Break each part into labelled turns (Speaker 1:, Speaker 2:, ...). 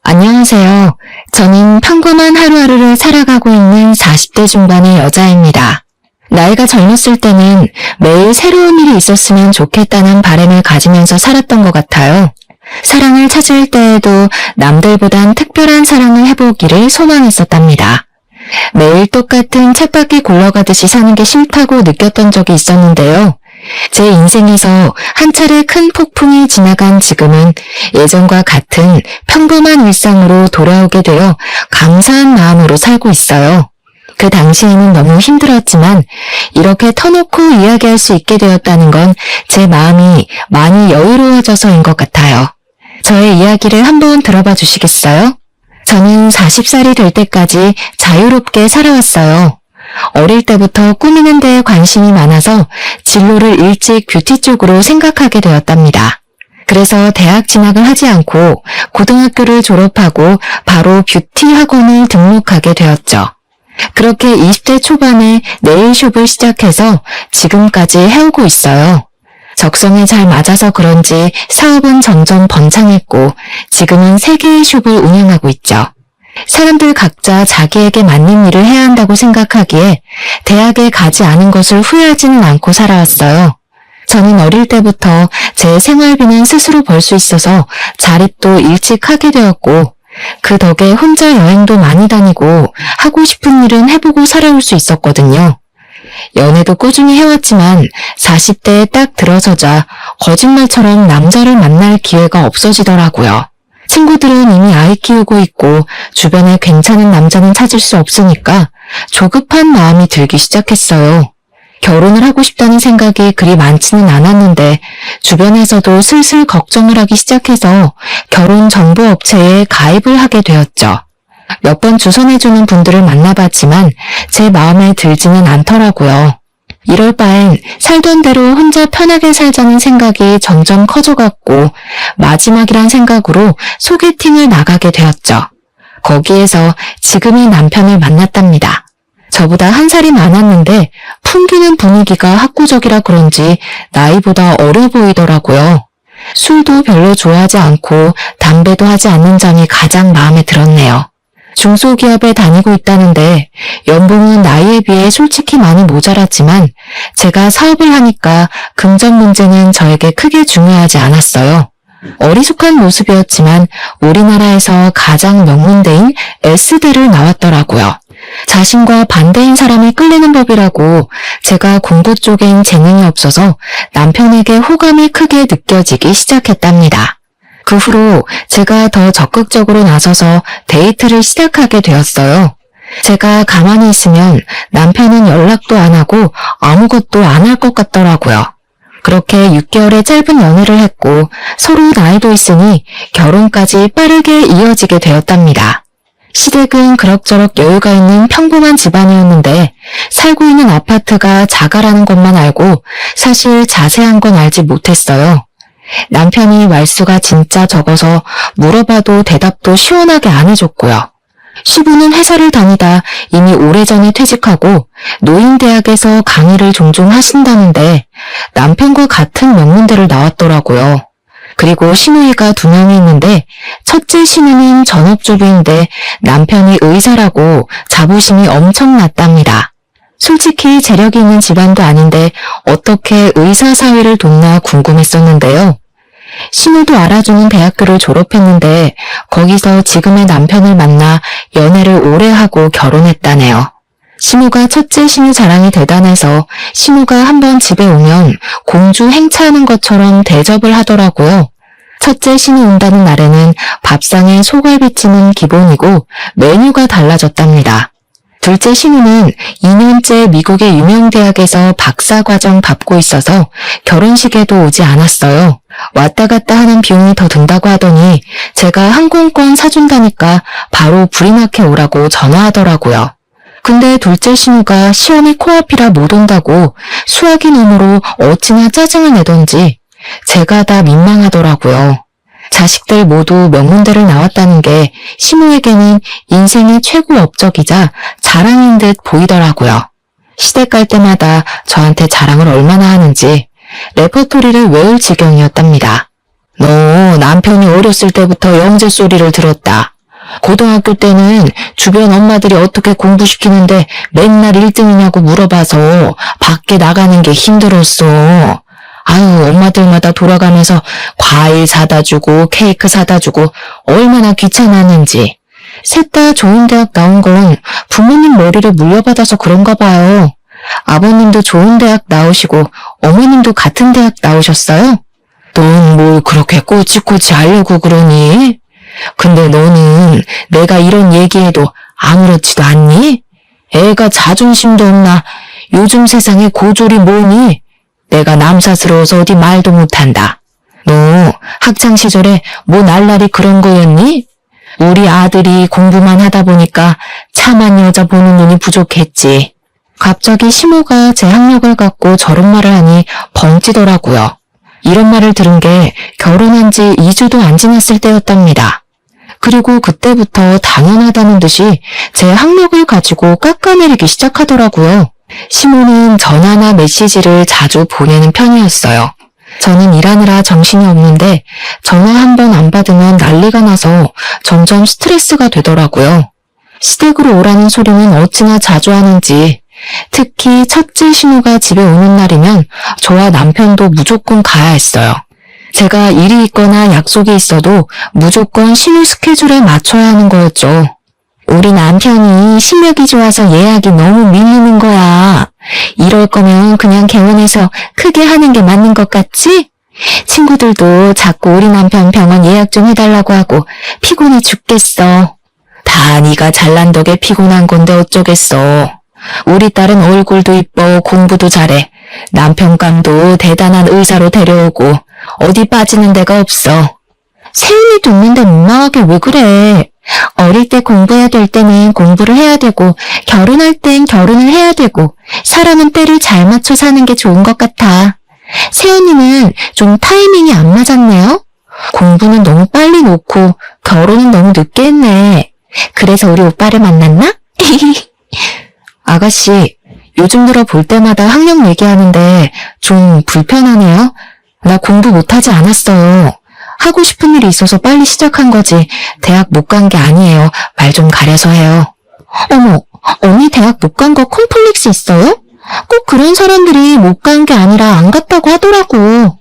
Speaker 1: 안녕하세요. 저는 평범한 하루하루를 살아가고 있는 40대 중반의 여자입니다. 나이가 젊었을 때는 매일 새로운 일이 있었으면 좋겠다는 바람을 가지면서 살았던 것 같아요. 사랑을 찾을 때에도 남들보단 특별한 사랑을 해보기를 소망했었답니다. 매일 똑같은 쳇바퀴 굴러가듯이 사는 게 싫다고 느꼈던 적이 있었는데요. 제 인생에서 한 차례 큰 폭풍이 지나간 지금은 예전과 같은 평범한 일상으로 돌아오게 되어 감사한 마음으로 살고 있어요. 그 당시에는 너무 힘들었지만 이렇게 터놓고 이야기할 수 있게 되었다는 건 제 마음이 많이 여유로워져서인 것 같아요. 저의 이야기를 한번 들어봐 주시겠어요? 저는 40살이 될 때까지 자유롭게 살아왔어요. 어릴 때부터 꾸미는 데에 관심이 많아서 진로를 일찍 뷰티 쪽으로 생각하게 되었답니다. 그래서 대학 진학을 하지 않고 고등학교를 졸업하고 바로 뷰티 학원을 등록하게 되었죠. 그렇게 20대 초반에 네일숍을 시작해서 지금까지 해오고 있어요. 적성에 잘 맞아서 그런지 사업은 점점 번창했고 지금은 3개의 숍을 운영하고 있죠. 사람들 각자 자기에게 맞는 일을 해야 한다고 생각하기에 대학에 가지 않은 것을 후회하지는 않고 살아왔어요. 저는 어릴 때부터 제 생활비는 스스로 벌 수 있어서 자립도 일찍 하게 되었고 그 덕에 혼자 여행도 많이 다니고 하고 싶은 일은 해보고 살아올 수 있었거든요. 연애도 꾸준히 해왔지만 40대에 딱 들어서자 거짓말처럼 남자를 만날 기회가 없어지더라고요. 친구들은 이미 아이 키우고 있고 주변에 괜찮은 남자는 찾을 수 없으니까 조급한 마음이 들기 시작했어요. 결혼을 하고 싶다는 생각이 그리 많지는 않았는데 주변에서도 슬슬 걱정을 하기 시작해서 결혼 정보 업체에 가입을 하게 되었죠. 몇 번 주선해주는 분들을 만나봤지만 제 마음에 들지는 않더라고요. 이럴 바엔 살던 대로 혼자 편하게 살자는 생각이 점점 커져갔고 마지막이란 생각으로 소개팅을 나가게 되었죠. 거기에서 지금의 남편을 만났답니다. 저보다 1살이 많았는데 풍기는 분위기가 학구적이라 그런지 나이보다 어려 보이더라고요. 술도 별로 좋아하지 않고 담배도 하지 않는 점이 가장 마음에 들었네요. 중소기업에 다니고 있다는데 연봉은 나이에 비해 솔직히 많이 모자랐지만 제가 사업을 하니까 금전 문제는 저에게 크게 중요하지 않았어요. 어리숙한 모습이었지만 우리나라에서 가장 명문대인 S대를 나왔더라고요. 자신과 반대인 사람이 끌리는 법이라고 제가 공부 쪽엔 재능이 없어서 남편에게 호감이 크게 느껴지기 시작했답니다. 그 후로 제가 더 적극적으로 나서서 데이트를 시작하게 되었어요. 제가 가만히 있으면 남편은 연락도 안 하고 아무것도 안 할 것 같더라고요. 그렇게 6개월의 짧은 연애를 했고 서로 나이도 있으니 결혼까지 빠르게 이어지게 되었답니다. 시댁은 그럭저럭 여유가 있는 평범한 집안이었는데 살고 있는 아파트가 자가라는 것만 알고 사실 자세한 건 알지 못했어요. 남편이 말수가 진짜 적어서 물어봐도 대답도 시원하게 안 해줬고요. 시부는 회사를 다니다 이미 오래전에 퇴직하고 노인대학에서 강의를 종종 하신다는데 남편과 같은 명문대를 나왔더라고요. 그리고 시누이가 2명이 있는데 첫째 시누는 전업주부인데 남편이 의사라고 자부심이 엄청 났답니다. 솔직히 재력이 있는 집안도 아닌데 어떻게 의사 사위를 뒀나 궁금했었는데요. 신우도 알아주는 대학교를 졸업했는데 거기서 지금의 남편을 만나 연애를 오래 하고 결혼했다네요. 신우가 첫째 신우 자랑이 대단해서 신우가 한번 집에 오면 공주 행차하는 것처럼 대접을 하더라고요. 첫째 신우 온다는 날에는 밥상에 소갈비찜은 기본이고 메뉴가 달라졌답니다. 둘째 신우는 2년째 미국의 유명 대학에서 박사과정 밟고 있어서 결혼식에도 오지 않았어요. 왔다 갔다 하는 비용이 더 든다고 하더니 제가 항공권 사준다니까 바로 불이나게 오라고 전화하더라고요. 근데 둘째 신우가 시험이 코앞이라 못 온다고 수학이 너머로 어찌나 짜증을 내던지 제가 다 민망하더라고요. 자식들 모두 명문대를 나왔다는 게 신우에게는 인생의 최고 업적이자 자랑인 듯 보이더라고요. 시댁 갈 때마다 저한테 자랑을 얼마나 하는지 레퍼토리를 외울 지경이었답니다. 너 남편이 어렸을 때부터 영재 소리를 들었다. 고등학교 때는 주변 엄마들이 어떻게 공부시키는데 맨날 1등이냐고 물어봐서 밖에 나가는 게 힘들었어. 아유, 엄마들마다 돌아가면서 과일 사다 주고 케이크 사다 주고 얼마나 귀찮았는지. 셋 다 좋은 대학 나온 건 부모님 머리를 물려받아서 그런가 봐요. 아버님도 좋은 대학 나오시고 어머님도 같은 대학 나오셨어요? 넌 뭘 그렇게 꼬치꼬치 하려고 그러니? 근데 너는 내가 이런 얘기해도 아무렇지도 않니? 애가 자존심도 없나? 요즘 세상에 고졸이 뭐니? 내가 남사스러워서 어디 말도 못한다. 너 학창시절에 뭐 날라리 그런 거였니? 우리 아들이 공부만 하다 보니까 참한 여자 보는 눈이 부족했지. 갑자기 시모가 제 학력을 갖고 저런 말을 하니 벙찌더라고요. 이런 말을 들은 게 결혼한 지 2주도 안 지났을 때였답니다. 그리고 그때부터 당연하다는 듯이 제 학력을 가지고 깎아내리기 시작하더라고요. 시모는 전화나 메시지를 자주 보내는 편이었어요. 저는 일하느라 정신이 없는데 전화 한 번 안 받으면 난리가 나서 점점 스트레스가 되더라고요. 시댁으로 오라는 소리는 어찌나 자주 하는지, 특히 첫째 신우가 집에 오는 날이면 저와 남편도 무조건 가야 했어요. 제가 일이 있거나 약속이 있어도 무조건 신우 스케줄에 맞춰야 하는 거였죠. 우리 남편이 실력이 좋아서 예약이 너무 밀리는 거야. 이럴 거면 그냥 개원해서 크게 하는 게 맞는 것 같지? 친구들도 자꾸 우리 남편 병원 예약 좀 해달라고 하고 피곤해 죽겠어. 다 네가 잘난 덕에 피곤한 건데 어쩌겠어. 우리 딸은 얼굴도 이뻐 공부도 잘해. 남편감도 대단한 의사로 데려오고 어디 빠지는 데가 없어. 세윤이도 있는데 민망하게 왜 그래? 어릴 때 공부해야 될 때는 공부를 해야 되고 결혼할 땐 결혼을 해야 되고 사람은 때를 잘 맞춰 사는 게 좋은 것 같아. 세연이는 좀 타이밍이 안 맞았네요. 공부는 너무 빨리 놓고 결혼은 너무 늦게 했네. 그래서 우리 오빠를 만났나? 아가씨, 요즘 들어 볼 때마다 학력 얘기하는데 좀 불편하네요. 나 공부 못하지 않았어요. 하고 싶은 일이 있어서 빨리 시작한 거지 대학 못 간 게 아니에요. 말 좀 가려서 해요. 어머, 언니 대학 못 간 거 콤플렉스 있어요? 꼭 그런 사람들이 못 간 게 아니라 안 갔다고 하더라고.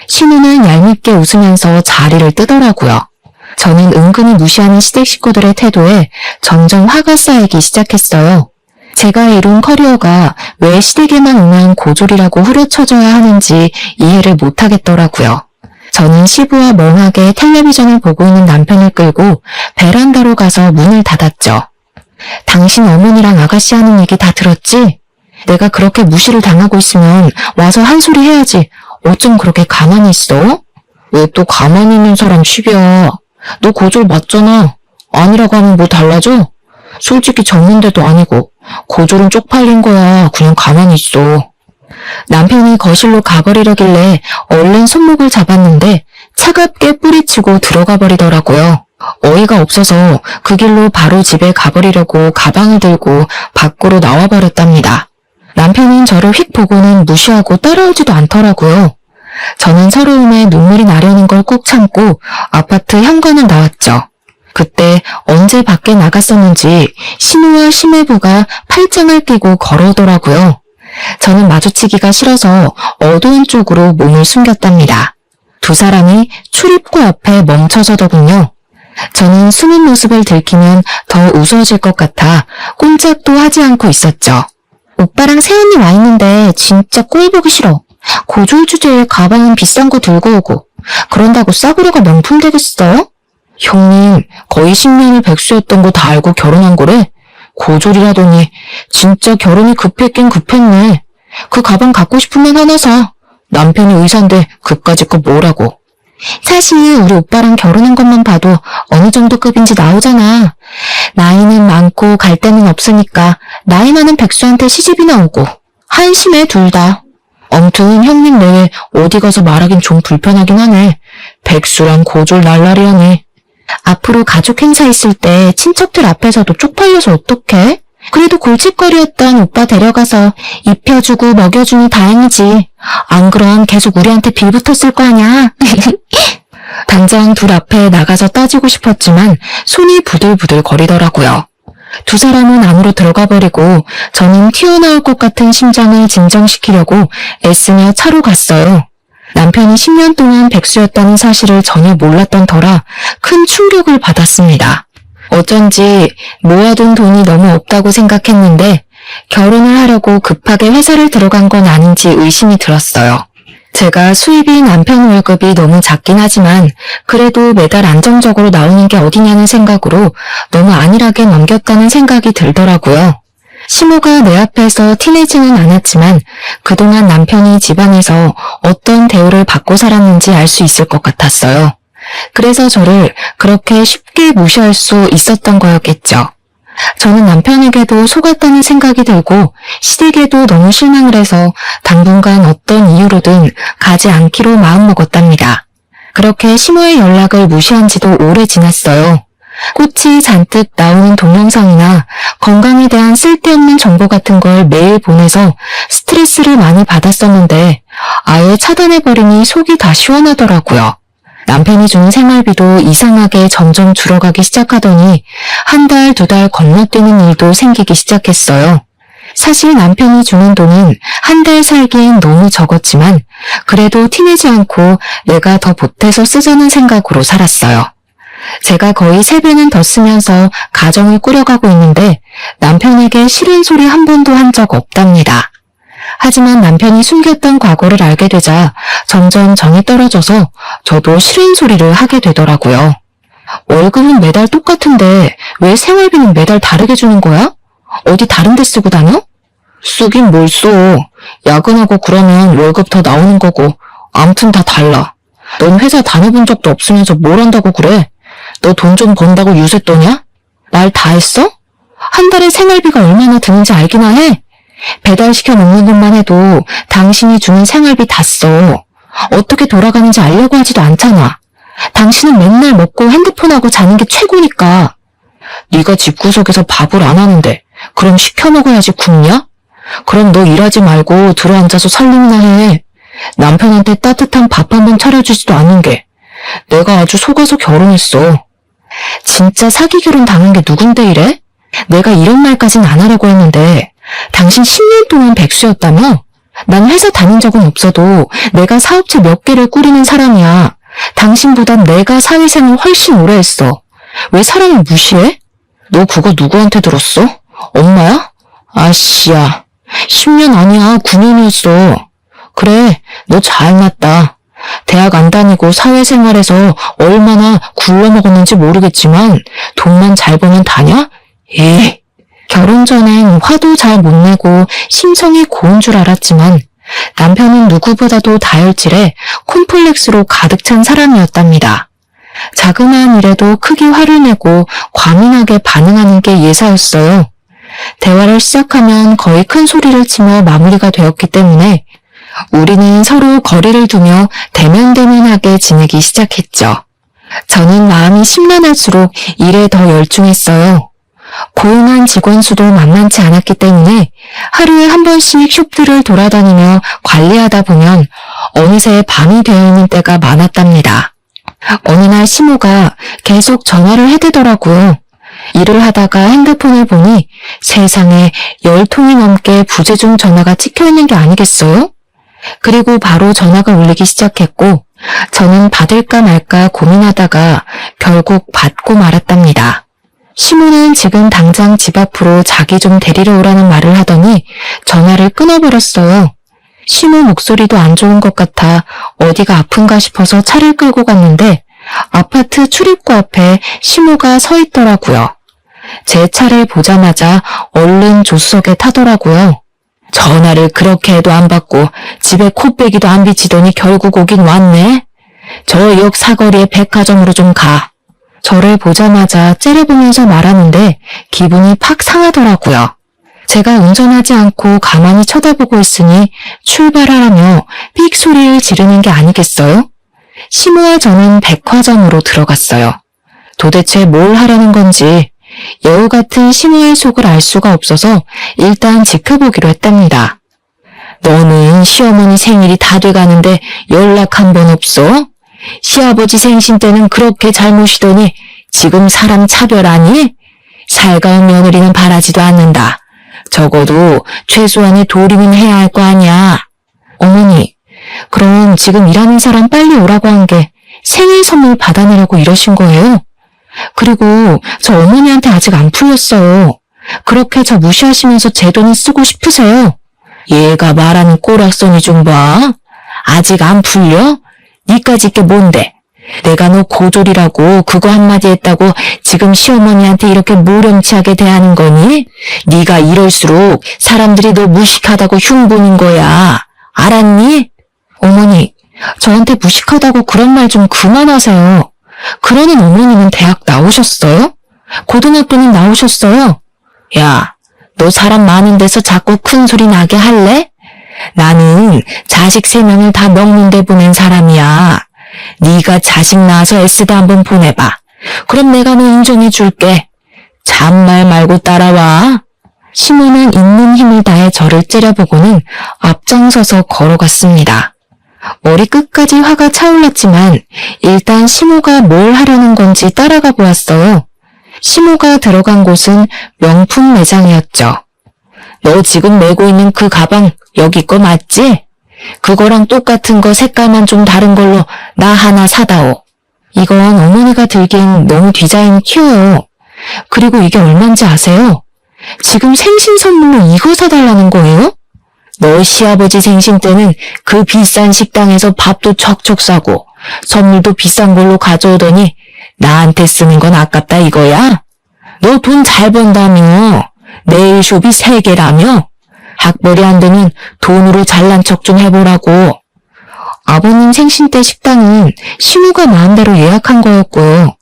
Speaker 1: 신우는 얄밉게 웃으면서 자리를 뜨더라고요. 저는 은근히 무시하는 시댁 식구들의 태도에 점점 화가 쌓이기 시작했어요. 제가 이룬 커리어가 왜 시댁에만 오면 고졸이라고 후려쳐줘야 하는지 이해를 못하겠더라고요. 저는 시부와 멍하게 텔레비전을 보고 있는 남편을 끌고 베란다로 가서 문을 닫았죠. 당신 어머니랑 아가씨 하는 얘기 다 들었지? 내가 그렇게 무시를 당하고 있으면 와서 한 소리 해야지. 어쩜 그렇게 가만히 있어? 왜 또 가만히 있는 사람 시비야? 너 고졸 맞잖아. 아니라고 하면 뭐 달라져? 솔직히 전문대도 아니고 고졸은 쪽팔린 거야. 그냥 가만히 있어. 남편이 거실로 가버리려길래 얼른 손목을 잡았는데 차갑게 뿌리치고 들어가 버리더라고요. 어이가 없어서 그 길로 바로 집에 가버리려고 가방을 들고 밖으로 나와버렸답니다. 남편은 저를 휙 보고는 무시하고 따라오지도 않더라고요. 저는 서러움에 눈물이 나려는 걸 꾹 참고 아파트 현관을 나왔죠. 그때 언제 밖에 나갔었는지 신우와 심해부가 팔짱을 끼고 걸어오더라고요. 저는 마주치기가 싫어서 어두운 쪽으로 몸을 숨겼답니다. 두 사람이 출입구 앞에 멈춰서더군요. 저는 숨은 모습을 들키면 더 우스워질 것 같아 꼼짝도 하지 않고 있었죠. 오빠랑 세연이 와 있는데 진짜 꼴 보기 싫어. 고졸 주제에 가방은 비싼 거 들고 오고 그런다고 싸구려가 명품 되겠어? 형님, 거의 10년을 백수였던 거 다 알고 결혼한 거래? 고졸이라더니 진짜 결혼이 급했긴 급했네. 그 가방 갖고 싶으면 하나 사. 남편이 의사인데 그까짓 거 뭐라고. 사실 우리 오빠랑 결혼한 것만 봐도 어느 정도 급인지 나오잖아. 나이는 많고 갈 데는 없으니까 나이 많은 백수한테 시집이나 오고 한심해 둘 다. 아무튼 형님 내외 어디 가서 말하긴 좀 불편하긴 하네. 백수랑 고졸 날라리 하네. 앞으로 가족 행사 있을 때 친척들 앞에서도 쪽팔려서 어떡해? 그래도 골칫거리였던 오빠 데려가서 입혀주고 먹여주니 다행이지. 안 그럼 계속 우리한테 빌붙었을 거 아냐? 당장 둘 앞에 나가서 따지고 싶었지만 손이 부들부들 거리더라고요. 두 사람은 안으로 들어가 버리고 저는 튀어나올 것 같은 심장을 진정시키려고 애쓰며 차로 갔어요. 남편이 10년 동안 백수였다는 사실을 전혀 몰랐던 터라 큰 충격을 받았습니다. 어쩐지 모아둔 돈이 너무 없다고 생각했는데 결혼을 하려고 급하게 회사를 들어간 건 아닌지 의심이 들었어요. 제가 수입이 남편 월급이 너무 작긴 하지만 그래도 매달 안정적으로 나오는 게 어디냐는 생각으로 너무 안일하게 넘겼다는 생각이 들더라고요. 시모가 내 앞에서 티내지는 않았지만 그동안 남편이 집안에서 어떤 대우를 받고 살았는지 알 수 있을 것 같았어요. 그래서 저를 그렇게 쉽게 무시할 수 있었던 거였겠죠. 저는 남편에게도 속았다는 생각이 들고 시댁에도 너무 실망을 해서 당분간 어떤 이유로든 가지 않기로 마음먹었답니다. 그렇게 시모의 연락을 무시한 지도 오래 지났어요. 꽃이 잔뜩 나오는 동영상이나 건강에 대한 쓸데없는 정보 같은 걸 매일 보내서 스트레스를 많이 받았었는데 아예 차단해버리니 속이 다 시원하더라고요. 남편이 주는 생활비도 이상하게 점점 줄어가기 시작하더니 한 달, 두 달 건너뛰는 일도 생기기 시작했어요. 사실 남편이 주는 돈은 한 달 살기엔 너무 적었지만 그래도 티내지 않고 내가 더 보태서 쓰자는 생각으로 살았어요. 제가 거의 3배는 더 쓰면서 가정을 꾸려가고 있는데 남편에게 싫은 소리 한 번도 한 적 없답니다. 하지만 남편이 숨겼던 과거를 알게 되자 점점 정이 떨어져서 저도 싫은 소리를 하게 되더라고요. 월급은 매달 똑같은데 왜 생활비는 매달 다르게 주는 거야? 어디 다른 데 쓰고 다녀? 쓰긴 뭘 써. 야근하고 그러면 월급 더 나오는 거고 암튼 다 달라. 넌 회사 다녀본 적도 없으면서 뭘 한다고 그래? 너 돈 좀 번다고 유세 떠냐? 말 다 했어? 한 달에 생활비가 얼마나 드는지 알기나 해? 배달시켜 먹는 것만 해도 당신이 주는 생활비 다 써. 어떻게 돌아가는지 알려고 하지도 않잖아. 당신은 맨날 먹고 핸드폰하고 자는 게 최고니까. 네가 집구석에서 밥을 안 하는데 그럼 시켜 먹어야지 굶냐? 그럼 너 일하지 말고 들어앉아서 살림이나 해. 남편한테 따뜻한 밥 한 번 차려주지도 않는 게 내가 아주 속아서 결혼했어. 진짜 사기 결혼 당한 게 누군데 이래? 내가 이런 말까진 안 하려고 했는데 당신 10년 동안 백수였다며? 난 회사 다닌 적은 없어도 내가 사업체 몇 개를 꾸리는 사람이야. 당신보단 내가 사회생활 훨씬 오래 했어. 왜 사람을 무시해? 너 그거 누구한테 들었어? 엄마야? 아씨야. 10년 아니야. 9년이었어. 그래, 너 잘났다. 대학 안 다니고 사회생활에서 얼마나 굴러먹었는지 모르겠지만 돈만 잘 벌면 다냐? 에이. 결혼 전엔 화도 잘 못 내고 심성이 고운 줄 알았지만 남편은 누구보다도 다혈질에 콤플렉스로 가득 찬 사람이었답니다. 자그마한 일에도 크게 화를 내고 과민하게 반응하는 게 예사였어요. 대화를 시작하면 거의 큰 소리를 치며 마무리가 되었기 때문에 우리는 서로 거리를 두며 대면대면하게 지내기 시작했죠. 저는 마음이 심란할수록 일에 더 열중했어요. 고용한 직원 수도 만만치 않았기 때문에 하루에 한 번씩 숍들을 돌아다니며 관리하다 보면 어느새 밤이 되어 있는 때가 많았답니다. 어느 날 시모가 계속 전화를 해대더라고요. 일을 하다가 핸드폰을 보니 세상에 10통이 넘게 부재중 전화가 찍혀있는 게 아니겠어요? 그리고 바로 전화가 울리기 시작했고 저는 받을까 말까 고민하다가 결국 받고 말았답니다. 시모는 지금 당장 집 앞으로 자기 좀 데리러 오라는 말을 하더니 전화를 끊어버렸어요. 시모 목소리도 안 좋은 것 같아 어디가 아픈가 싶어서 차를 끌고 갔는데 아파트 출입구 앞에 시모가 서 있더라고요. 제 차를 보자마자 얼른 조수석에 타더라고요. 전화를 그렇게 해도 안 받고 집에 코빼기도 안 비치더니 결국 오긴 왔네. 저 역 사거리의 백화점으로 좀 가. 저를 보자마자 째려보면서 말하는데 기분이 팍 상하더라고요. 제가 운전하지 않고 가만히 쳐다보고 있으니 출발하라며 삑 소리를 지르는 게 아니겠어요? 시모와 저는 백화점으로 들어갔어요. 도대체 뭘 하려는 건지 여우 같은 시모의 속을 알 수가 없어서 일단 지켜보기로 했답니다. 너는 시어머니 생일이 다 돼가는데 연락 한 번 없어? 시아버지 생신 때는 그렇게 잘 모시더니 지금 사람 차별하니? 살가운 며느리는 바라지도 않는다. 적어도 최소한의 도리는 해야 할 거 아니야. 어머니, 그럼 지금 일하는 사람 빨리 오라고 한 게 생일 선물 받아내려고 이러신 거예요? 그리고 저 어머니한테 아직 안 풀렸어요. 그렇게 저 무시하시면서 제 돈을 쓰고 싶으세요? 얘가 말하는 꼬락서니 좀 봐. 아직 안 풀려? 니까짓 게 뭔데? 내가 너 고졸이라고 그거 한마디 했다고 지금 시어머니한테 이렇게 모렴치하게 대하는 거니? 네가 이럴수록 사람들이 너 무식하다고 흉보는 거야. 알았니? 어머니, 저한테 무식하다고 그런 말 좀 그만하세요. 그러는 어머니는 대학 나오셨어요? 고등학교는 나오셨어요? 야, 너 사람 많은 데서 자꾸 큰 소리 나게 할래? 나는 자식 3명을 다 명문대 보낸 사람이야. 네가 자식 낳아서 애쓰다 한번 보내봐. 그럼 내가 너 인정해줄게. 잔말 말고 따라와. 시모는 있는 힘을 다해 저를 째려보고는 앞장서서 걸어갔습니다. 머리 끝까지 화가 차올랐지만 일단 시모가 뭘 하려는 건지 따라가 보았어요. 시모가 들어간 곳은 명품 매장이었죠. 너 지금 메고 있는 그 가방 여기 거 맞지? 그거랑 똑같은 거 색깔만 좀 다른 걸로 나 하나 사다오. 이건 어머니가 들기엔 너무 디자인이 튀어요. 그리고 이게 얼만지 아세요? 지금 생신 선물로 이거 사달라는 거예요? 너 시아버지 생신 때는 그 비싼 식당에서 밥도 척척 사고 선물도 비싼 걸로 가져오더니 나한테 쓰는 건 아깝다 이거야? 너 돈 잘 번다며? 네일숍이 3개라며? 학벌이 안 되면 돈으로 잘난 척 좀 해보라고. 아버님 생신 때 식당은 시모가 마음대로 예약한 거였고요.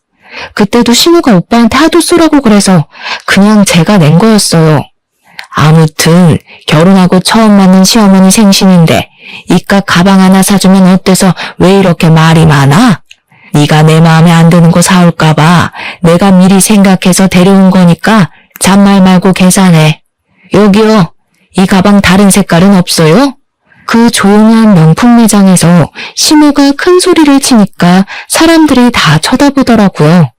Speaker 1: 그때도 시모가 오빠한테 하도 쏘라고 그래서 그냥 제가 낸 거였어요. 아무튼 결혼하고 처음 만난 시어머니 생신인데 이깟 가방 하나 사주면 어때서 왜 이렇게 말이 많아? 네가 내 마음에 안 드는 거 사올까 봐 내가 미리 생각해서 데려온 거니까 잔말 말고 계산해. 여기요. 이 가방 다른 색깔은 없어요? 그 조용한 명품 매장에서 시모가 큰 소리를 치니까 사람들이 다 쳐다보더라고요.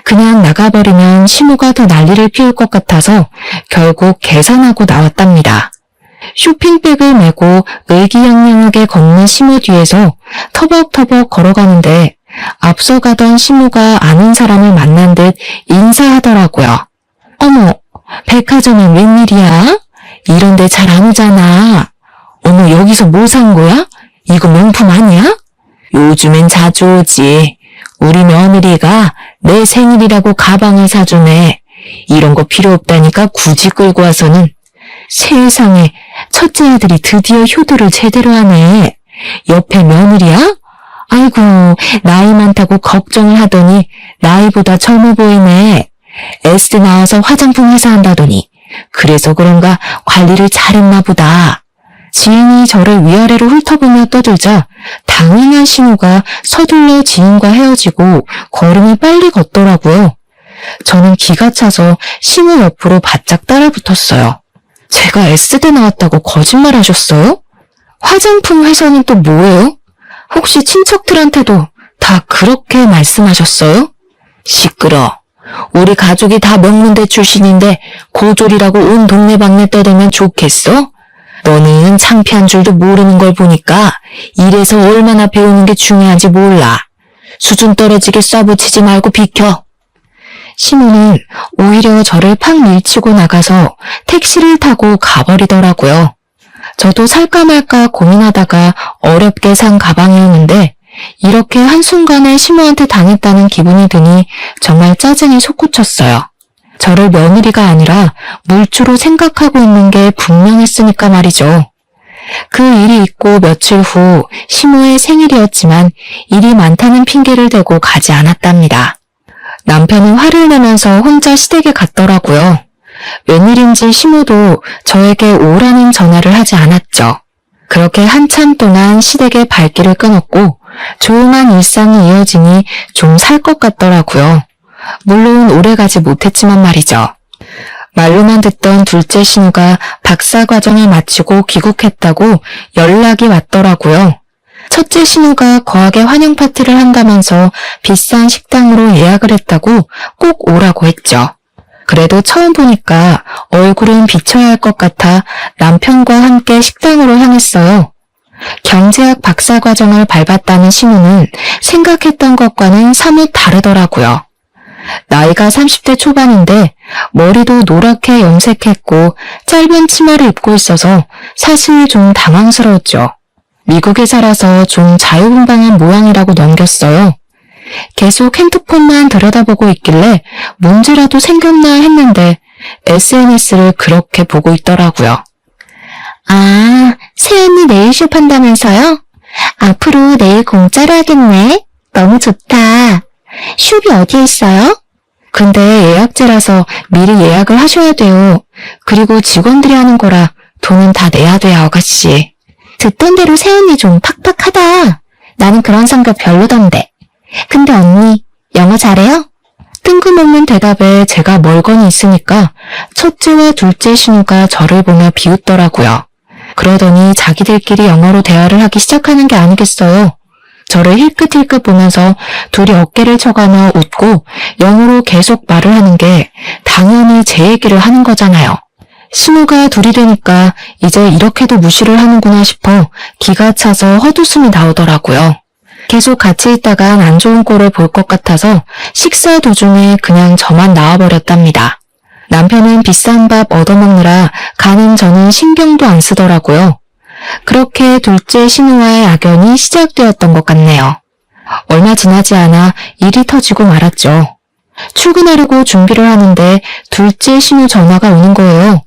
Speaker 1: 그냥 나가버리면 시모가 더 난리를 피울 것 같아서 결국 계산하고 나왔답니다. 쇼핑백을 메고 의기양양하게 걷는 시모 뒤에서 터벅터벅 걸어가는데 앞서 가던 시모가 아는 사람을 만난 듯 인사하더라고요. 어머, 백화점은 웬일이야? 이런 데 잘 안 오잖아. 어머, 여기서 뭐 산 거야? 이거 명품 아니야? 요즘엔 자주 오지. 우리 며느리가 내 생일이라고 가방을 사주네. 이런 거 필요 없다니까 굳이 끌고 와서는. 세상에, 첫째 아들이 드디어 효도를 제대로 하네. 옆에 며느리야? 아이고, 나이 많다고 걱정을 하더니 나이보다 젊어 보이네. 에스테 나와서 화장품 회사 한다더니 그래서 그런가 관리를 잘했나 보다. 지인이 저를 위아래로 훑어보며 떠들자 당황한 신우가 서둘러 지인과 헤어지고 걸음을 빨리 걷더라고요. 저는 기가 차서 신우 옆으로 바짝 따라붙었어요. 제가 에스테 나왔다고 거짓말 하셨어요? 화장품 회사는 또 뭐예요? 혹시 친척들한테도 다 그렇게 말씀하셨어요? 시끄러. 우리 가족이 다 명문대 출신인데 고졸이라고 온 동네방네 떠들면 좋겠어? 너는 창피한 줄도 모르는 걸 보니까 이래서 얼마나 배우는 게 중요한지 몰라. 수준 떨어지게 쏴붙이지 말고 비켜. 시모는 오히려 저를 팍 밀치고 나가서 택시를 타고 가버리더라고요. 저도 살까 말까 고민하다가 어렵게 산 가방이었는데 이렇게 한순간에 시모한테 당했다는 기분이 드니 정말 짜증이 솟구쳤어요. 저를 며느리가 아니라 물주로 생각하고 있는 게 분명했으니까 말이죠. 그 일이 있고 며칠 후 시모의 생일이었지만 일이 많다는 핑계를 대고 가지 않았답니다. 남편은 화를 내면서 혼자 시댁에 갔더라고요. 웬일인지 시모도 저에게 오라는 전화를 하지 않았죠. 그렇게 한참 동안 시댁의 발길을 끊었고 조용한 일상이 이어지니 좀 살 것 같더라고요. 물론 오래가지 못했지만 말이죠. 말로만 듣던 둘째 신우가 박사과정을 마치고 귀국했다고 연락이 왔더라고요. 첫째 신우가 거하게 환영 파티를 한다면서 비싼 식당으로 예약을 했다고 꼭 오라고 했죠. 그래도 처음 보니까 얼굴은 비쳐야 할 것 같아 남편과 함께 식당으로 향했어요. 경제학 박사과정을 밟았다는 신우는 생각했던 것과는 사뭇 다르더라고요. 나이가 30대 초반인데 머리도 노랗게 염색했고 짧은 치마를 입고 있어서 사실 좀 당황스러웠죠. 미국에 살아서 좀 자유분방한 모양이라고 넘겼어요. 계속 핸드폰만 들여다보고 있길래 문제라도 생겼나 했는데 SNS를 그렇게 보고 있더라고요. 아, 새언니 네일숍 한다면서요? 앞으로 네일 공짜로 하겠네. 너무 좋다. 숍이 어디에 있어요? 근데 예약제라서 미리 예약을 하셔야 돼요. 그리고 직원들이 하는 거라 돈은 다 내야 돼요, 아가씨. 듣던 대로 새언니 좀 팍팍하다. 나는 그런 성격 별로던데. 근데 언니, 영어 잘해요? 뜬금없는 대답에 제가 멀거니 있으니까 첫째와 둘째 신우가 저를 보며 비웃더라고요. 그러더니 자기들끼리 영어로 대화를 하기 시작하는 게 아니겠어요. 저를 힐끗힐끗 보면서 둘이 어깨를 쳐가며 웃고 영어로 계속 말을 하는 게 당연히 제 얘기를 하는 거잖아요. 신우가 둘이 되니까 이제 이렇게도 무시를 하는구나 싶어 기가 차서 헛웃음이 나오더라고요. 계속 같이 있다간 안 좋은 꼴을 볼 것 같아서 식사 도중에 그냥 저만 나와버렸답니다. 남편은 비싼 밥 얻어먹느라 간은 저는 신경도 안 쓰더라고요. 그렇게 둘째 신우와의 악연이 시작되었던 것 같네요. 얼마 지나지 않아 일이 터지고 말았죠. 출근하려고 준비를 하는데 둘째 신우 전화가 오는 거예요.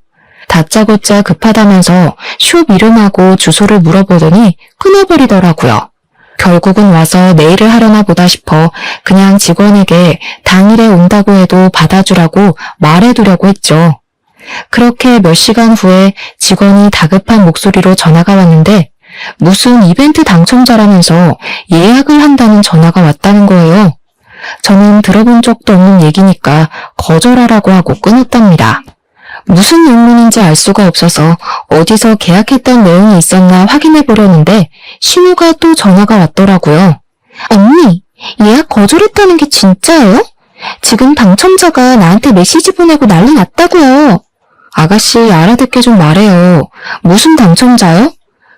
Speaker 1: 다짜고짜 급하다면서 숍 이름하고 주소를 물어보더니 끊어버리더라고요. 결국은 와서 내일을 하려나 보다 싶어 그냥 직원에게 당일에 온다고 해도 받아주라고 말해두려고 했죠. 그렇게 몇 시간 후에 직원이 다급한 목소리로 전화가 왔는데 무슨 이벤트 당첨자라면서 예약을 한다는 전화가 왔다는 거예요. 저는 들어본 적도 없는 얘기니까 거절하라고 하고 끊었답니다. 무슨 의문인지 알 수가 없어서 어디서 계약했던 내용이 있었나 확인해 보려는데 신우가 또 전화가 왔더라고요. 언니, 예약 거절했다는 게 진짜예요? 지금 당첨자가 나한테 메시지 보내고 난리 났다고요. 아가씨 알아듣게 좀 말해요. 무슨 당첨자요?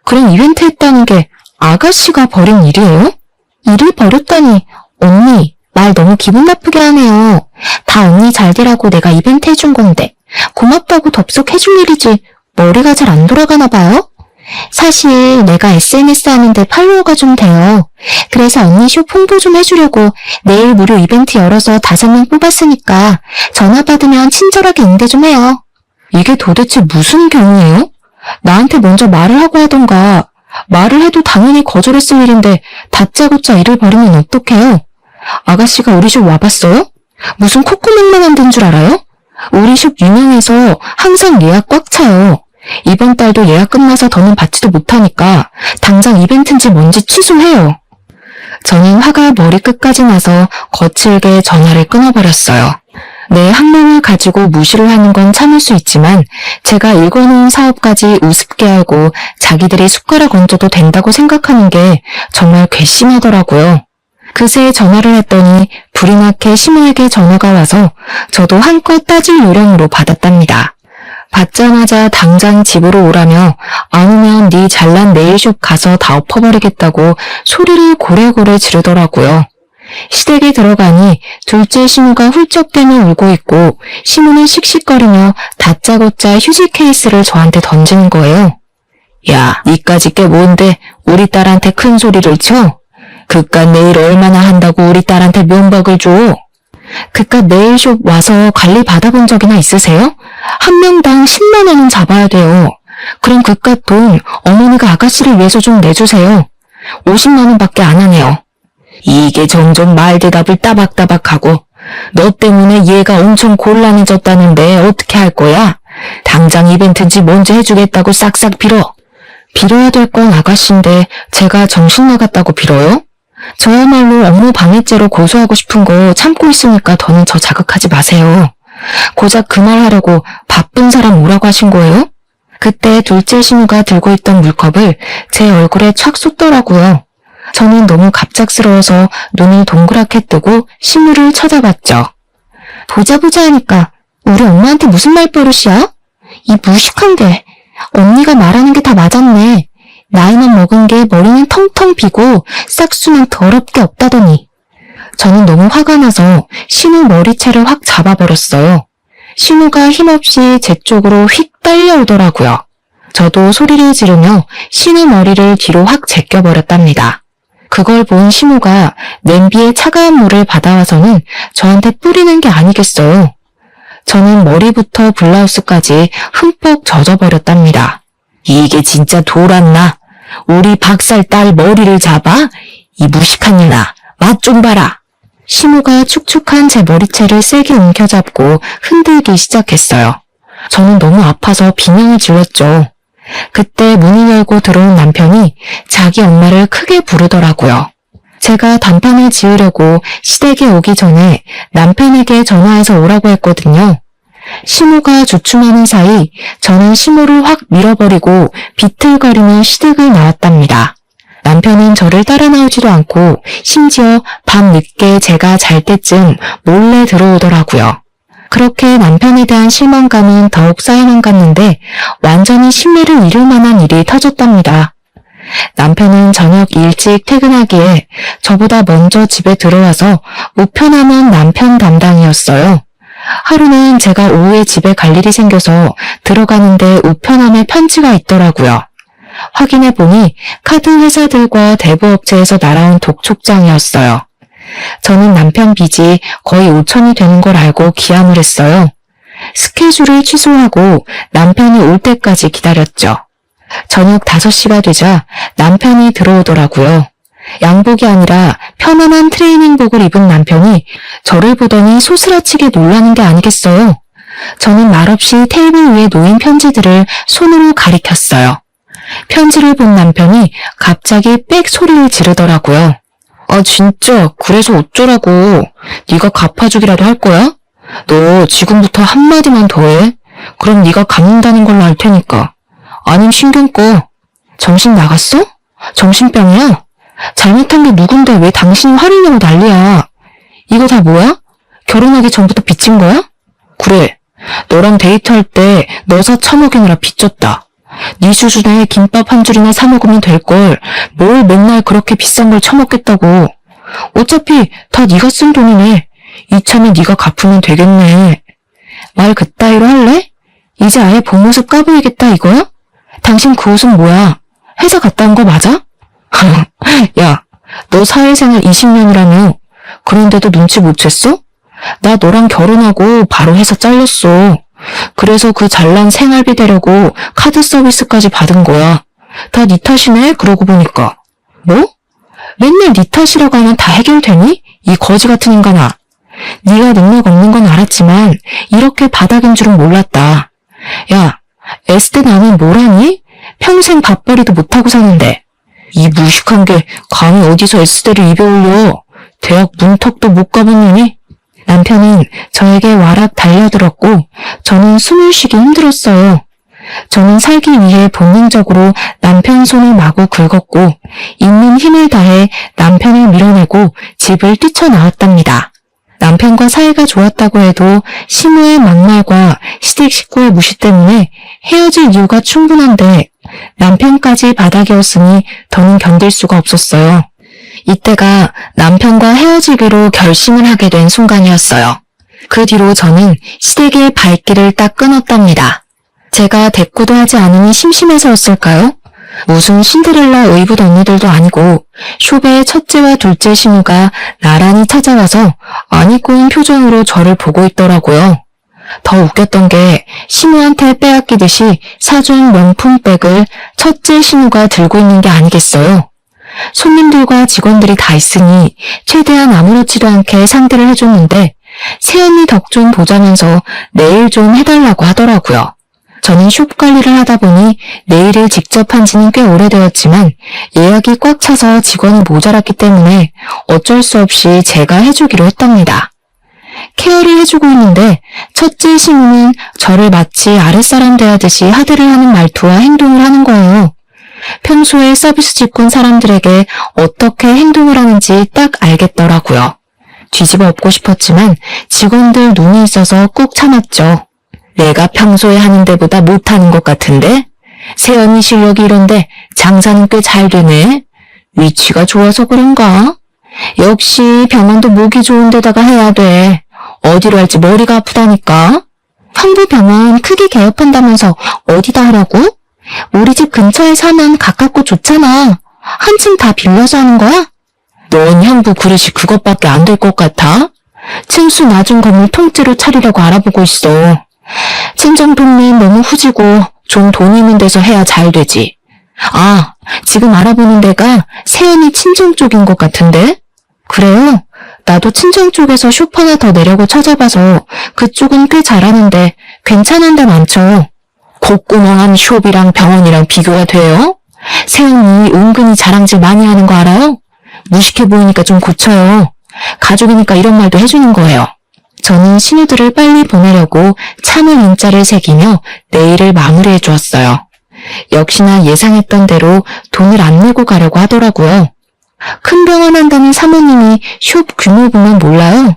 Speaker 1: 그런 이벤트 했다는 게 아가씨가 벌인 일이에요? 일을 벌였다니 언니 말 너무 기분 나쁘게 하네요. 다 언니 잘 되라고 내가 이벤트 해준 건데 고맙다고 덥석 해줄 일이지 머리가 잘 안 돌아가나 봐요? 사실 내가 SNS 하는데 팔로워가 좀 돼요. 그래서 언니 숍 홍보 좀 해주려고 내일 무료 이벤트 열어서 5명 뽑았으니까 전화 받으면 친절하게 응대 좀 해요. 이게 도대체 무슨 경우예요? 나한테 먼저 말을 하고 하던가. 말을 해도 당연히 거절했을 일인데 다짜고짜 일을 벌이면 어떡해요? 아가씨가 우리 숍 와봤어요? 무슨 콧구멍만 만든 줄 알아요? 우리 숍 유명해서 항상 예약 꽉 차요. 이번 달도 예약 끝나서 더는 받지도 못하니까 당장 이벤트인지 뭔지 취소해요. 저는 화가 머리끝까지 나서 거칠게 전화를 끊어버렸어요. 내 학명을 가지고 무시를 하는 건 참을 수 있지만 제가 일궈놓은 사업까지 우습게 하고 자기들이 숟가락 얹어도 된다고 생각하는 게 정말 괘씸하더라고요. 그새 전화를 했더니 불이 나게 신우에게 전화가 와서 저도 한껏 따질 요령으로 받았답니다. 받자마자 당장 집으로 오라며 안 오면 네 잘난 네일숍 가서 다 엎어버리겠다고 소리를 고래고래 지르더라고요. 시댁에 들어가니 둘째 신우가 훌쩍대며 울고 있고 신우는 씩씩거리며 다짜고짜 휴지 케이스를 저한테 던지는 거예요. 야, 니까짓 게 뭔데 우리 딸한테 큰 소리를 쳐? 그깟 네일 얼마나 한다고 우리 딸한테 면박을 줘? 그깟 네일숍 와서 관리 받아본 적이나 있으세요? 한 명당 10만 원은 잡아야 돼요. 그럼 그깟 돈 어머니가 아가씨를 위해서 좀 내주세요. 50만 원밖에 안 하네요. 이게 점점 말 대답을 따박따박하고 너 때문에 얘가 엄청 곤란해졌다는데 어떻게 할 거야? 당장 이벤트인지 뭔지 해주겠다고 싹싹 빌어. 빌어야 될 건 아가씨인데 제가 정신 나갔다고 빌어요? 저야말로 업무 방해죄로 고소하고 싶은 거 참고 있으니까 더는 저 자극하지 마세요. 고작 그 말 하려고 바쁜 사람 오라고 하신 거예요? 그때 둘째 신우가 들고 있던 물컵을 제 얼굴에 촥 쏟더라고요. 저는 너무 갑작스러워서 눈을 동그랗게 뜨고 시무를 쳐다봤죠. 보자 하니까 우리 엄마한테 무슨 말버릇이야? 이 무식한 게. 언니가 말하는 게 다 맞았네. 나이만 먹은 게 머리는 텅텅 비고 싹수는 더럽게 없다더니. 저는 너무 화가 나서 신우 머리채를 확 잡아버렸어요. 신우가 힘없이 제 쪽으로 휙 딸려오더라고요. 저도 소리를 지르며 신우 머리를 뒤로 확 제껴버렸답니다. 그걸 본 신우가 냄비에 차가운 물을 받아와서는 저한테 뿌리는 게 아니겠어요. 저는 머리부터 블라우스까지 흠뻑 젖어버렸답니다. 이게 진짜 돌았나? 우리 박살 딸 머리를 잡아? 이 무식한 년아, 맛 좀 봐라. 신우가 축축한 제 머리채를 세게 움켜잡고 흔들기 시작했어요. 저는 너무 아파서 비명을 질렀죠. 그때 문을 열고 들어온 남편이 자기 엄마를 크게 부르더라고요. 제가 단판을 지으려고 시댁에 오기 전에 남편에게 전화해서 오라고 했거든요. 신우가 주춤하는 사이 저는 신우를 확 밀어버리고 비틀거리며 시댁을 나왔답니다. 남편은 저를 따라 나오지도 않고 심지어 밤 늦게 제가 잘 때쯤 몰래 들어오더라고요. 그렇게 남편에 대한 실망감은 더욱 쌓여만 갔는데 완전히 신뢰를 잃을 만한 일이 터졌답니다. 남편은 저녁 일찍 퇴근하기에 저보다 먼저 집에 들어와서 우편함은 남편 담당이었어요. 하루는 제가 오후에 집에 갈 일이 생겨서 들어가는데 우편함에 편지가 있더라고요. 확인해보니 카드 회사들과 대부업체에서 날아온 독촉장이었어요. 저는 남편 빚이 거의 5천이 되는 걸 알고 기함을 했어요. 스케줄을 취소하고 남편이 올 때까지 기다렸죠. 저녁 5시가 되자 남편이 들어오더라고요. 양복이 아니라 편안한 트레이닝복을 입은 남편이 저를 보더니 소스라치게 놀라는 게 아니겠어요. 저는 말없이 테이블 위에 놓인 편지들을 손으로 가리켰어요. 편지를 본 남편이 갑자기 빽 소리를 지르더라고요. 아 진짜 그래서 어쩌라고. 네가 갚아주기라도 할 거야? 너 지금부터 한마디만 더 해. 그럼 네가 갚는다는 걸로 알 테니까. 아님 신경 꺼. 정신 나갔어? 정신병이야? 잘못한 게 누군데 왜 당신이 화를 내고 난리야. 이거 다 뭐야? 결혼하기 전부터 빚진 거야? 그래. 너랑 데이트할 때 너 사 처먹이느라 빚졌다. 네 수준에 김밥 한 줄이나 사 먹으면 될걸 뭘 맨날 그렇게 비싼 걸 처먹겠다고. 어차피 다 네가 쓴 돈이네. 이참에 네가 갚으면 되겠네. 말 그따위로 할래? 이제 아예 본 모습 까보이겠다 이거야? 당신 그 옷은 뭐야? 회사 갔다 온 거 맞아? 야, 너 사회생활 20년이라며. 그런데도 눈치 못 챘어? 나 너랑 결혼하고 바로 회사 잘렸어. 그래서 그 잘난 생활비 대려고 카드 서비스까지 받은 거야. 다 네 탓이네, 그러고 보니까. 뭐? 맨날 네 탓이라고 하면 다 해결되니? 이 거지 같은 인간아. 네가 능력 없는 건 알았지만 이렇게 바닥인 줄은 몰랐다. 야, S대 나는 뭘 하니? 평생 밥벌이도 못하고 사는데. 이 무식한 게 감히 어디서 S대를 입에 올려. 대학 문턱도 못 가본 년이? 남편은 저에게 와락 달려들었고 저는 숨을 쉬기 힘들었어요. 저는 살기 위해 본능적으로 남편 손을 마구 긁었고 있는 힘을 다해 남편을 밀어내고 집을 뛰쳐나왔답니다. 남편과 사이가 좋았다고 해도 시무의 막말과 시댁 식구의 무시 때문에 헤어질 이유가 충분한데 남편까지 바닥이었으니 더는 견딜 수가 없었어요. 이때가 남편과 헤어지기로 결심을 하게 된 순간이었어요. 그 뒤로 저는 시댁의 발길을 딱 끊었답니다. 제가 대꾸도 하지 않으니 심심해서였을까요? 무슨 신데렐라 의붓 언니들도 아니고 숍의 첫째와 둘째 신우가 나란히 찾아와서 아니 꼬인 표정으로 저를 보고 있더라고요. 더 웃겼던 게 신우한테 빼앗기듯이 사준 명품백을 첫째 신우가 들고 있는 게 아니겠어요. 손님들과 직원들이 다 있으니 최대한 아무렇지도 않게 상대를 해줬는데 새언니 덕 좀 보자면서 네일 좀 해달라고 하더라고요. 저는 숍 관리를 하다 보니 네일을 직접 한 지는 꽤 오래되었지만 예약이 꽉 차서 직원이 모자랐기 때문에 어쩔 수 없이 제가 해주기로 했답니다. 케어를 해주고 있는데 첫째 신우는 저를 마치 아랫사람 대하듯이 하대를 하는 말투와 행동을 하는 거예요. 평소에 서비스 직군 사람들에게 어떻게 행동을 하는지 딱 알겠더라고요. 뒤집어 엎고 싶었지만 직원들 눈이 있어서 꾹 참았죠. 내가 평소에 하는 데보다 못하는 것 같은데? 세연이 실력이 이런데 장사는 꽤 잘 되네. 위치가 좋아서 그런가? 역시 병원도 목이 좋은 데다가 해야 돼. 어디로 할지 머리가 아프다니까. 황부병원 크게 개업한다면서 어디다 하라고? 우리 집 근처에서 하면 가깝고 좋잖아. 한층 다 빌려서 하는 거야? 넌 형부 그릇이 그것밖에 안 될 것 같아? 층수 낮은 건물 통째로 차리려고 알아보고 있어. 친정 동네는 너무 후지고 좀 돈 있는 데서 해야 잘 되지. 아, 지금 알아보는 데가 세연이 친정 쪽인 것 같은데? 그래요? 나도 친정 쪽에서 숍 하나 더 내려고 찾아봐서 그쪽은 꽤 잘하는데 괜찮은 데 많죠. 콧구멍한 숍이랑 병원이랑 비교가 돼요? 세연이 은근히 자랑질 많이 하는 거 알아요? 무식해 보이니까 좀 고쳐요. 가족이니까 이런 말도 해주는 거예요. 저는 신우들을 빨리 보내려고 참을 인자를 새기며 내일을 마무리해 주었어요. 역시나 예상했던 대로 돈을 안 내고 가려고 하더라고요. 큰 병원 한다는 사모님이 숍 규모 보면 몰라요.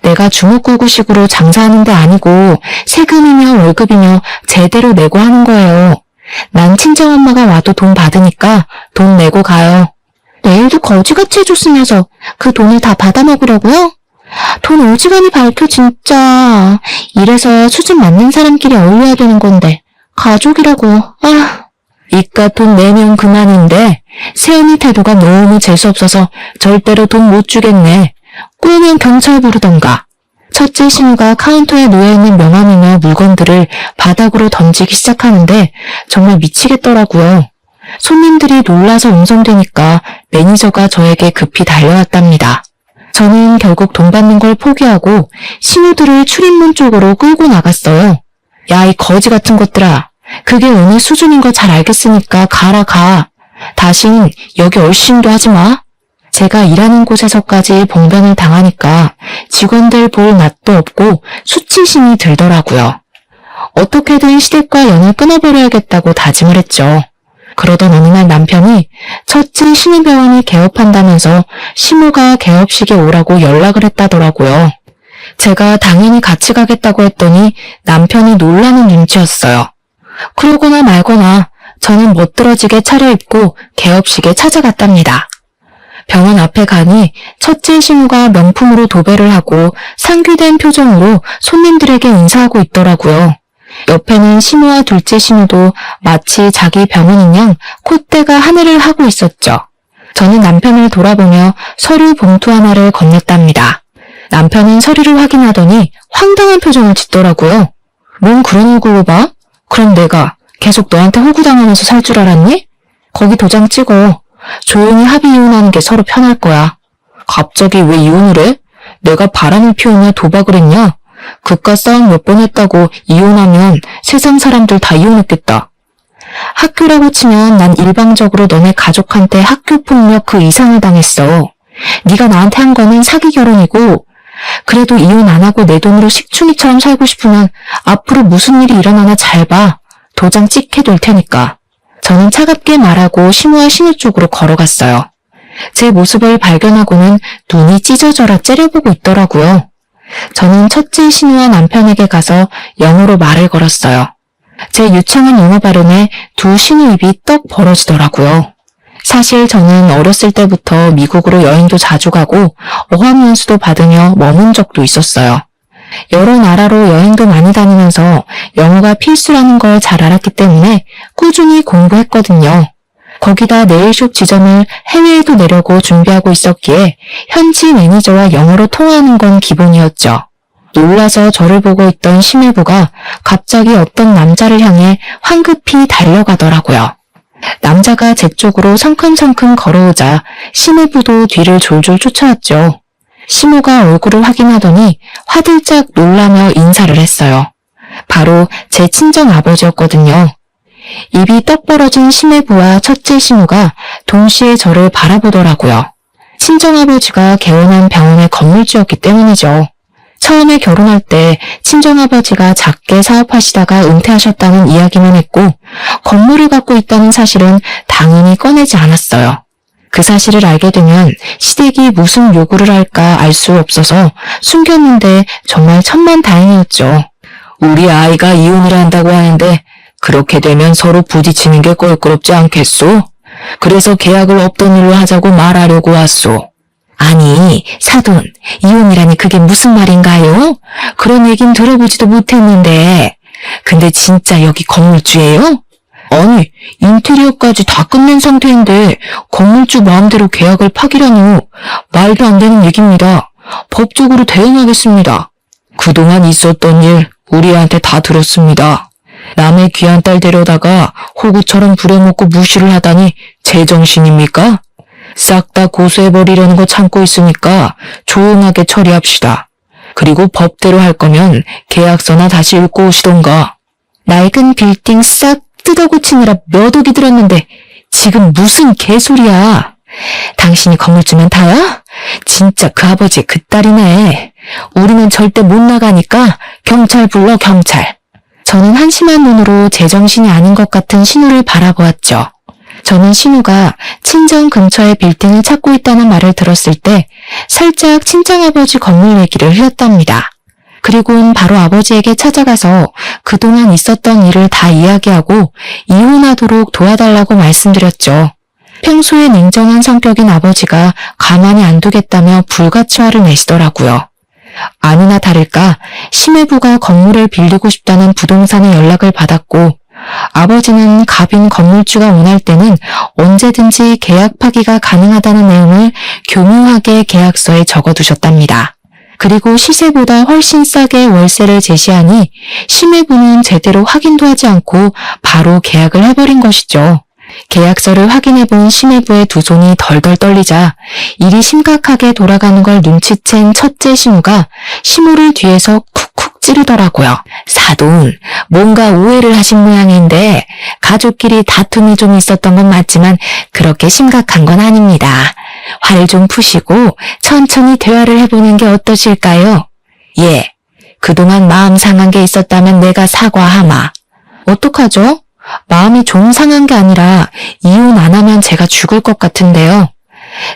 Speaker 1: 내가 주먹구구식으로 장사하는 데 아니고 세금이며 월급이며 제대로 내고 하는 거예요. 난 친정엄마가 와도 돈 받으니까 돈 내고 가요. 내일도 거지같이 해줬으면서 그 돈을 다 받아먹으려고요? 돈 어지간히 밝혀 진짜. 이래서 수준 맞는 사람끼리 어울려야 되는 건데 가족이라고. 이깟 돈 내면 그만인데 세연이 태도가 너무 재수없어서 절대로 돈 못 주겠네. 꼬우면 경찰 부르던가. 첫째 신우가 카운터에 놓여있는 명함이나 물건들을 바닥으로 던지기 시작하는데 정말 미치겠더라고요. 손님들이 놀라서 웅성대니까 매니저가 저에게 급히 달려왔답니다. 저는 결국 돈 받는 걸 포기하고 신우들을 출입문 쪽으로 끌고 나갔어요. 야, 이 거지 같은 것들아. 그게 어느 수준인 거 잘 알겠으니까 가라 가. 다신 여기 얼씬도 하지 마. 제가 일하는 곳에서까지 봉변을 당하니까 직원들 볼 낯도 없고 수치심이 들더라고요. 어떻게든 시댁과 연을 끊어버려야겠다고 다짐을 했죠. 그러던 어느 날 남편이 첫째 신우병원이 개업한다면서 시모가 개업식에 오라고 연락을 했다더라고요. 제가 당연히 같이 가겠다고 했더니 남편이 놀라는 눈치였어요. 그러거나 말거나 저는 멋들어지게 차려입고 개업식에 찾아갔답니다. 병원 앞에 가니 첫째 신우가 명품으로 도배를 하고 상규된 표정으로 손님들에게 인사하고 있더라고요. 옆에는 신우와 둘째 신우도 마치 자기 병원인 양 콧대가 하늘을 하고 있었죠. 저는 남편을 돌아보며 서류 봉투 하나를 건넸답니다. 남편은 서류를 확인하더니 황당한 표정을 짓더라고요. 뭔 그런 얼굴로 봐? 그럼 내가 계속 너한테 호구당하면서 살 줄 알았니? 거기 도장 찍어. 조용히 합의 이혼하는 게 서로 편할 거야. 갑자기 왜 이혼을 해? 내가 바람을 피우냐 도박을 했냐? 그깟 싸움 몇 번 했다고 이혼하면 세상 사람들 다 이혼했겠다. 학교라고 치면 난 일방적으로 너네 가족한테 학교폭력 그 이상을 당했어. 네가 나한테 한 거는 사기 결혼이고 그래도 이혼 안 하고 내 돈으로 식충이처럼 살고 싶으면 앞으로 무슨 일이 일어나나 잘 봐. 도장 찍게 될 테니까. 저는 차갑게 말하고 신우와 신우 쪽으로 걸어갔어요. 제 모습을 발견하고는 눈이 찢어져라 째려보고 있더라고요. 저는 첫째 신우와 남편에게 가서 영어로 말을 걸었어요. 제 유창한 영어 발음에 두 신우 입이 떡 벌어지더라고요. 사실 저는 어렸을 때부터 미국으로 여행도 자주 가고 어학연수도 받으며 머문 적도 있었어요. 여러 나라로 여행도 많이 다니면서 영어가 필수라는 걸 잘 알았기 때문에 꾸준히 공부했거든요. 거기다 네일숍 지점을 해외에도 내려고 준비하고 있었기에 현지 매니저와 영어로 통화하는 건 기본이었죠. 놀라서 저를 보고 있던 심해부가 갑자기 어떤 남자를 향해 황급히 달려가더라고요. 남자가 제 쪽으로 성큼성큼 걸어오자 심해부도 뒤를 졸졸 쫓아왔죠. 심호가 얼굴을 확인하더니 화들짝 놀라며 인사를 했어요. 바로 제 친정아버지였거든요. 입이 떡 벌어진 심해부와 첫째 심호가 동시에 저를 바라보더라고요. 친정아버지가 개원한 병원의 건물주였기 때문이죠. 처음에 결혼할 때 친정아버지가 작게 사업하시다가 은퇴하셨다는 이야기만 했고 건물을 갖고 있다는 사실은 당연히 꺼내지 않았어요. 그 사실을 알게 되면 시댁이 무슨 요구를 할까 알 수 없어서 숨겼는데 정말 천만다행이었죠. 우리 아이가 이혼을 한다고 하는데 그렇게 되면 서로 부딪히는 게 껄끄럽지 않겠소? 그래서 계약을 없던 일로 하자고 말하려고 왔소. 아니, 사돈, 이혼이라니 그게 무슨 말인가요? 그런 얘긴 들어보지도 못했는데. 근데 진짜 여기 건물주예요? 아니, 인테리어까지 다 끝낸 상태인데 건물주 마음대로 계약을 파기라뇨. 말도 안 되는 얘기입니다. 법적으로 대응하겠습니다. 그동안 있었던 일 우리한테 다 들었습니다. 남의 귀한 딸 데려다가 호구처럼 부려먹고 무시를 하다니 제정신입니까? 싹 다 고소해버리려는 거 참고 있으니까 조용하게 처리합시다. 그리고 법대로 할 거면 계약서나 다시 읽고 오시던가. 낡은 빌딩 싹 뜯어고치느라 몇 억이 들었는데 지금 무슨 개소리야. 당신이 건물주면 다야? 진짜 그 아버지 그 딸이네. 우리는 절대 못 나가니까 경찰 불러, 경찰. 저는 한심한 눈으로 제정신이 아닌 것 같은 신우를 바라보았죠. 저는 신우가 친정 근처에 빌딩을 찾고 있다는 말을 들었을 때 살짝 친정아버지 건물 얘기를 흘렸답니다. 그리고는 바로 아버지에게 찾아가서 그동안 있었던 일을 다 이야기하고 이혼하도록 도와달라고 말씀드렸죠. 평소에 냉정한 성격인 아버지가 가만히 안 두겠다며 불같이 화를 내시더라고요. 아니나 다를까 심해부가 건물을 빌리고 싶다는 부동산의 연락을 받았고 아버지는 갑인 건물주가 원할 때는 언제든지 계약 파기가 가능하다는 내용을 교묘하게 계약서에 적어두셨답니다. 그리고 시세보다 훨씬 싸게 월세를 제시하니 심해부는 제대로 확인도 하지 않고 바로 계약을 해버린 것이죠. 계약서를 확인해본 심해부의 두 손이 덜덜 떨리자 일이 심각하게 돌아가는 걸 눈치챈 첫째 신우가 심호를 뒤에서 쿡쿡 찌르더라고요. 사돈, 뭔가 오해를 하신 모양인데 가족끼리 다툼이 좀 있었던 건 맞지만 그렇게 심각한 건 아닙니다. 화를 좀 푸시고 천천히 대화를 해보는 게 어떠실까요? 예, 그동안 마음 상한 게 있었다면 내가 사과하마. 어떡하죠? 마음이 좀 상한 게 아니라 이혼 안 하면 제가 죽을 것 같은데요.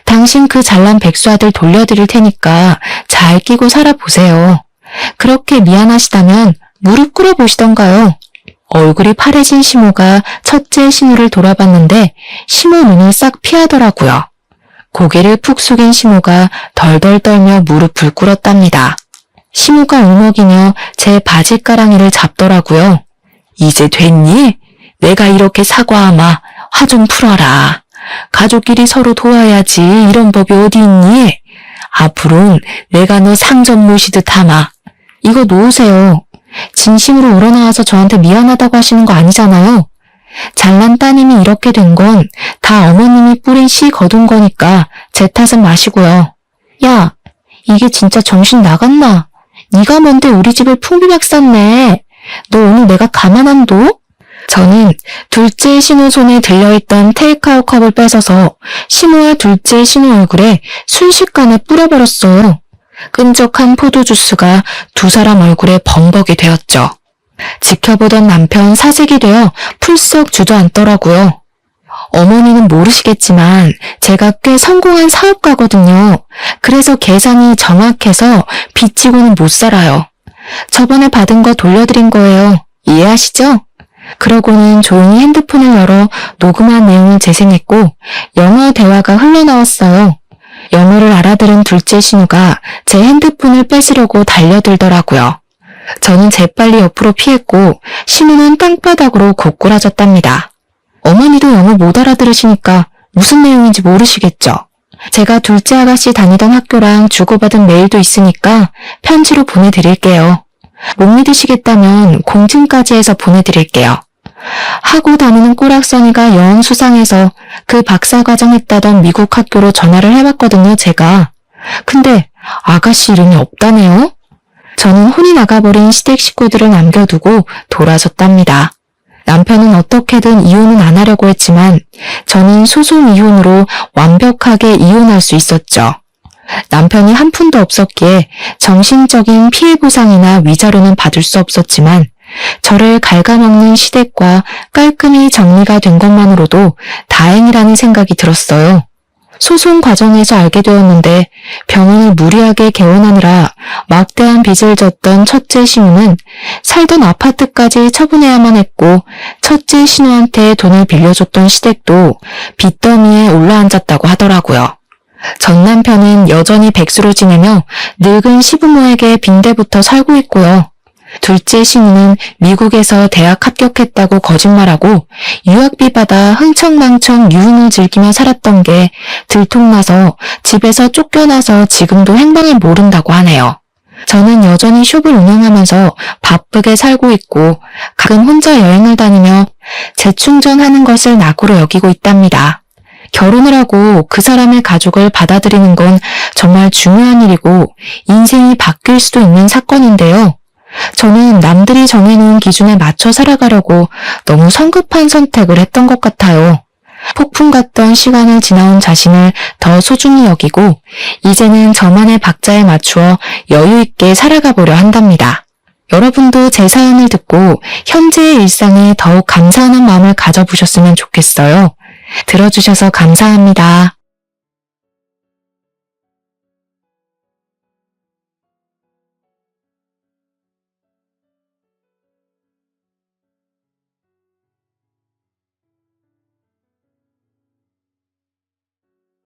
Speaker 1: 당신 그 잘난 백수 아들 돌려드릴 테니까 잘 끼고 살아보세요. 그렇게 미안하시다면 무릎 꿇어 보시던가요. 얼굴이 파래진 심호가 첫째 신우를 돌아봤는데 심호 눈을 싹 피하더라고요. 고개를 푹 숙인 심호가 덜덜 떨며 무릎을 꿇었답니다. 심호가 울먹이며 제 바지가랑이를 잡더라고요. 이제 됐니? 내가 이렇게 사과하마. 화 좀 풀어라. 가족끼리 서로 도와야지. 이런 법이 어디 있니? 앞으로는 내가 너 상점 모시듯 하마. 이거 놓으세요. 진심으로 우러나와서 저한테 미안하다고 하시는 거 아니잖아요. 잘난 따님이 이렇게 된 건 다 어머님이 뿌린 씨 거둔 거니까 제 탓은 마시고요. 야, 이게 진짜 정신 나갔나? 네가 뭔데 우리 집을 풍비박 쌌네. 너 오늘 내가 가만 안 둬? 저는 둘째 신우 손에 들려있던 테이크아웃 컵을 뺏어서 신우와 둘째 신우 얼굴에 순식간에 뿌려버렸어요. 끈적한 포도주스가 두 사람 얼굴에 범벅이 되었죠. 지켜보던 남편 사색이 되어 풀썩 주저앉더라고요. 어머니는 모르시겠지만 제가 꽤 성공한 사업가거든요. 그래서 계산이 정확해서 빚지고는 못 살아요. 저번에 받은 거 돌려드린 거예요. 이해하시죠? 그러고는 조용히 핸드폰을 열어 녹음한 내용을 재생했고 영어 대화가 흘러나왔어요. 영어를 알아들은 둘째 신우가 제 핸드폰을 뺏으려고 달려들더라고요. 저는 재빨리 옆으로 피했고 신우는 땅바닥으로 고꾸라졌답니다. 어머니도 영어 못 알아들으시니까 무슨 내용인지 모르시겠죠? 제가 둘째 아가씨 다니던 학교랑 주고받은 메일도 있으니까 편지로 보내드릴게요. 못 믿으시겠다면 공증까지 해서 보내드릴게요. 하고 다니는 꼬락서니가 영 수상해서 그 박사과정 했다던 미국 학교로 전화를 해봤거든요, 제가. 근데 아가씨 이름이 없다네요? 저는 혼이 나가버린 시댁 식구들을 남겨두고 돌아섰답니다. 남편은 어떻게든 이혼은 안 하려고 했지만 저는 소송 이혼으로 완벽하게 이혼할 수 있었죠. 남편이 한 푼도 없었기에 정신적인 피해 보상이나 위자료는 받을 수 없었지만 저를 갉아먹는 시댁과 깔끔히 정리가 된 것만으로도 다행이라는 생각이 들었어요. 소송 과정에서 알게 되었는데 병원을 무리하게 개원하느라 막대한 빚을 졌던 첫째 신우는 살던 아파트까지 처분해야만 했고 첫째 신우한테 돈을 빌려줬던 시댁도 빚더미에 올라앉았다고 하더라고요. 전 남편은 여전히 백수로 지내며 늙은 시부모에게 빈대부터 살고 있고요. 둘째 신우는 미국에서 대학 합격했다고 거짓말하고 유학비 받아 흥청망청 유흥을 즐기며 살았던 게 들통나서 집에서 쫓겨나서 지금도 행방을 모른다고 하네요. 저는 여전히 숍을 운영하면서 바쁘게 살고 있고 가끔 혼자 여행을 다니며 재충전하는 것을 낙으로 여기고 있답니다. 결혼을 하고 그 사람의 가족을 받아들이는 건 정말 중요한 일이고 인생이 바뀔 수도 있는 사건인데요. 저는 남들이 정해놓은 기준에 맞춰 살아가려고 너무 성급한 선택을 했던 것 같아요. 폭풍 같던 시간을 지나온 자신을 더 소중히 여기고 이제는 저만의 박자에 맞추어 여유 있게 살아가 보려 한답니다. 여러분도 제 사연을 듣고 현재의 일상에 더욱 감사하는 마음을 가져보셨으면 좋겠어요. 들어주셔서 감사합니다.